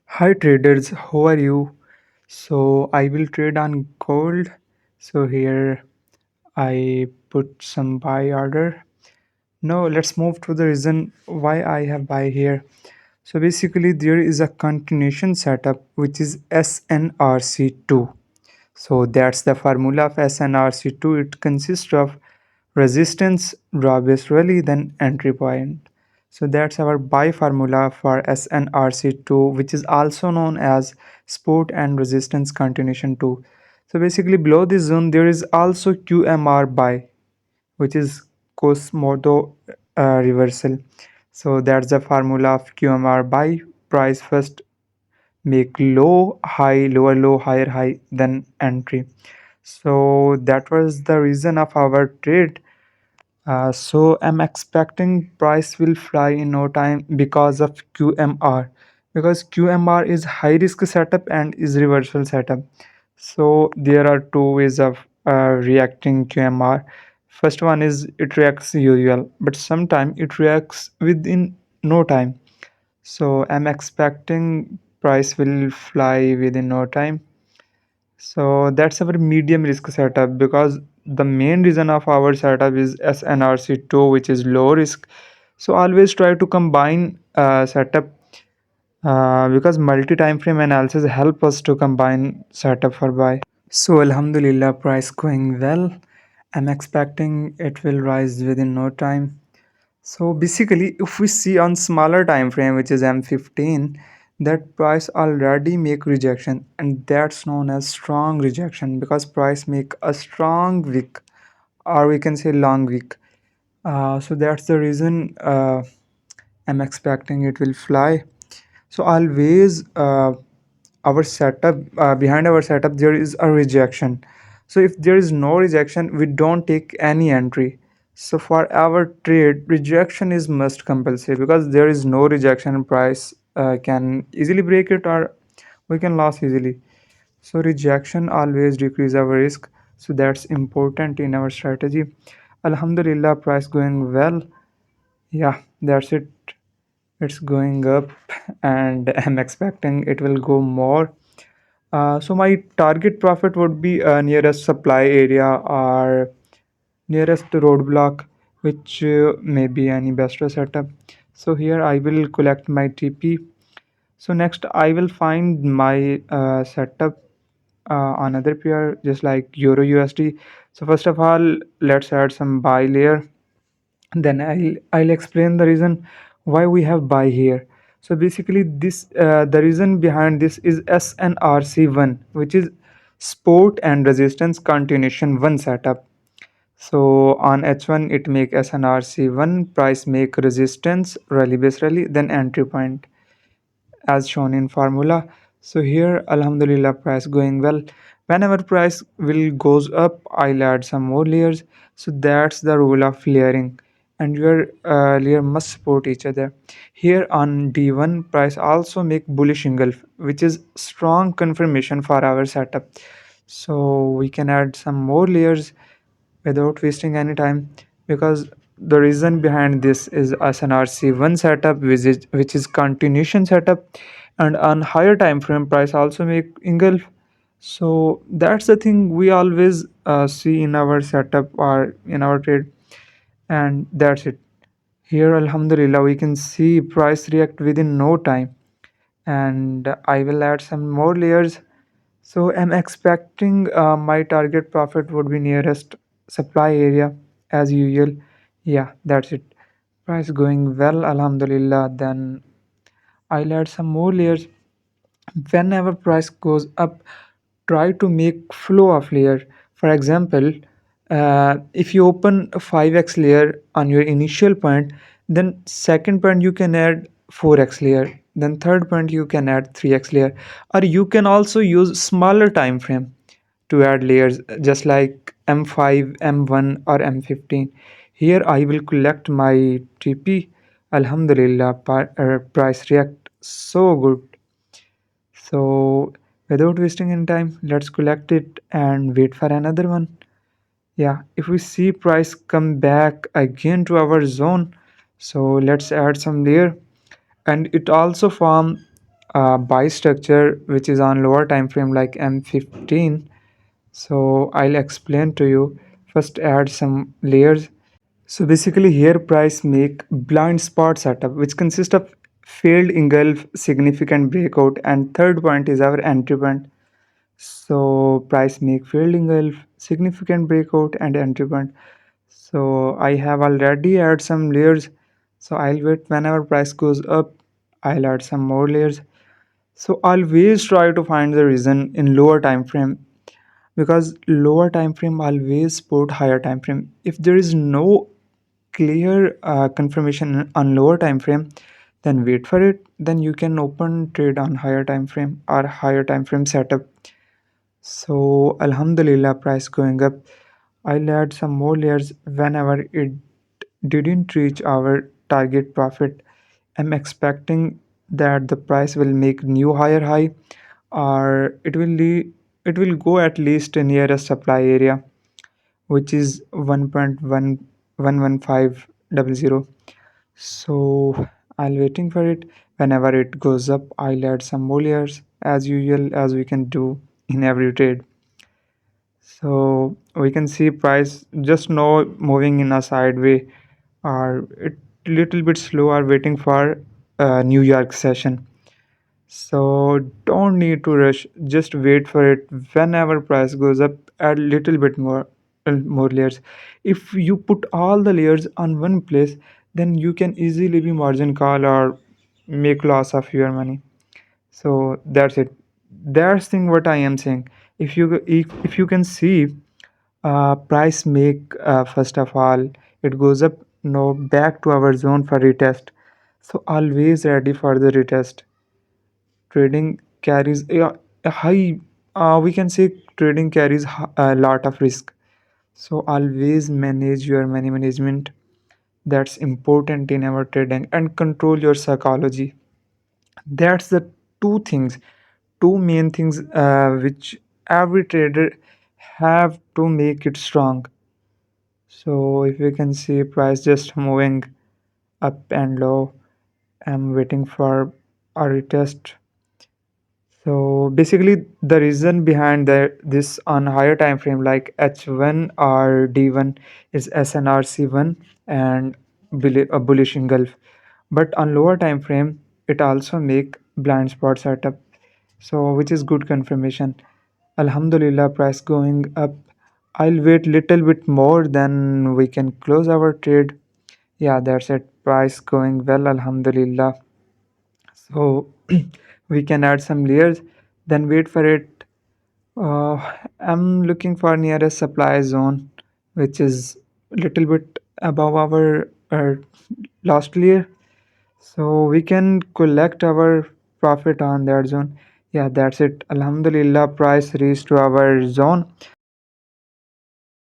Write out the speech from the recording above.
Hi traders, how are you? So I will trade on gold. So here I put some buy order. Now let's move to the reason why I have buy here. So basically there is a continuation setup which is SNRC2. So that's the formula of SNRC2. It consists of resistance, drawbase rally, then entry point. So that's our buy formula for SNRC2, which is also known as support and resistance continuation 2. So basically below this zone there is also QMR buy, which is Cosmodo reversal. So that's the formula of QMR buy. Price first make low high lower low higher high then entry. So that was the reason of our trade. So I'm expecting price will fly in no time because of QMR, because QMR is high risk setup and is reversal setup. So there are two ways of reacting QMR. First one is it reacts usual, but sometime it reacts within no time. So I'm expecting price will fly within no time. So that's our medium risk setup, because the main reason of our setup is SNRC2, which is low risk. So always try to combine setup, because multi-time frame analysis help us to combine setup for buy. So Alhamdulillah, price going well. I'm expecting it will rise within no time. So basically, if we see on smaller time frame, which is M15, that price already make rejection, and that's known as strong rejection, because price make a strong wick, or we can say long wick. So that's the reason I'm expecting it will fly. So always our setup, behind our setup there is a rejection. So if there is no rejection, we don't take any entry. So for our trade, rejection is must compulsory, because there is no rejection, price can easily break it, or we can lose easily. So rejection always decrease our risk. So that's important in our strategy. Alhamdulillah, price going well. Yeah, that's it. It's going up, and I'm expecting it will go more. So my target profit would be nearest supply area or nearest roadblock, which may be an investor setup. So here I will collect my TP. So next I will find my setup on other pair, just like Euro USD. So first of all, let's add some buy layer, then I'll explain the reason why we have buy here. So basically this the reason behind this is SNRC1, which is support and resistance continuation 1 setup. So on H1 it make SNRC1, price make resistance rally base rally, then entry point as shown in formula. So here alhamdulillah, price going well. Whenever price will goes up, I'll add some more layers. So that's the rule of layering, and your layer must support each other. Here on D1, price also make bullish engulf, which is strong confirmation for our setup. So we can add some more layers without wasting any time, because the reason behind this is SNRC1 setup, which is continuation setup, and on higher time frame price also make engulf. So that's the thing we always see in our setup or in our trade, and that's it. Here alhamdulillah we can see price react within no time, and I will add some more layers. So I'm expecting my target profit would be nearest supply area as usual. Yeah, that's it. Price going well, alhamdulillah. Then I'll add some more layers. Whenever price goes up, try to make flow of layer. For example, if you open a 5x layer on your initial point, then second point you can add 4x layer, then third point you can add 3x layer, or you can also use smaller time frame to add layers, just like M5, M1 or M15. Here I will collect my TP. Alhamdulillah, price react so good. So without wasting any time, let's collect it and wait for another one. Yeah, if we see price come back again to our zone, so let's add some layer. and it also form a buy structure which is on lower time frame like M15. So I'll explain to you. First add some layers. So basically here price make blind spot setup which consists of failed engulf, significant breakout, and third point is our entry point. So price make failed engulf, significant breakout, and entry point. So I have already add some layers. So I'll wait whenever price goes up, I'll add some more layers. So always try to find the reason in lower time frame, because lower time frame always support higher time frame. If there is no clear confirmation on lower time frame, then wait for it, then you can open trade on higher time frame or higher time frame setup. So alhamdulillah price going up. I'll add some more layers whenever it didn't reach our target profit. I'm expecting that the price will make new higher high, or it will go at least near a supply area which is 1.11150. So I'll waiting for it. Whenever it goes up, I'll add some more layers as usual, as we can do in every trade. So we can see price just now moving in a sideway, or it little bit slow, or waiting for a New York session. So don't need to rush, just wait for it. Whenever price goes up, add little bit more layers. If you put all the layers on one place, then you can easily be margin call or make loss of your money. So that's it. That's thing what I am saying. If you can see price make first of all it goes up now back to our zone for retest. So always ready for the retest. Trading carries a high, we can say trading carries a lot of risk. So always manage your money management. That's important in our trading, and control your psychology. That's the two main things which every trader have to make it strong. So if you can see price just moving up and low, I'm waiting for a retest. So basically, the reason behind this on higher time frame like H1 or D1 is SNRC1 and a bullish engulf. But on lower time frame, it also make blind spot setup. So which is good confirmation. Alhamdulillah, price going up. I'll wait little bit more, then we can close our trade. Yeah, that's it. Price going well, Alhamdulillah. So we can add some layers, then wait for it. I'm looking for nearest supply zone, which is a little bit above our last layer. So we can collect our profit on that zone. Yeah, that's it. Alhamdulillah, price reached to our zone.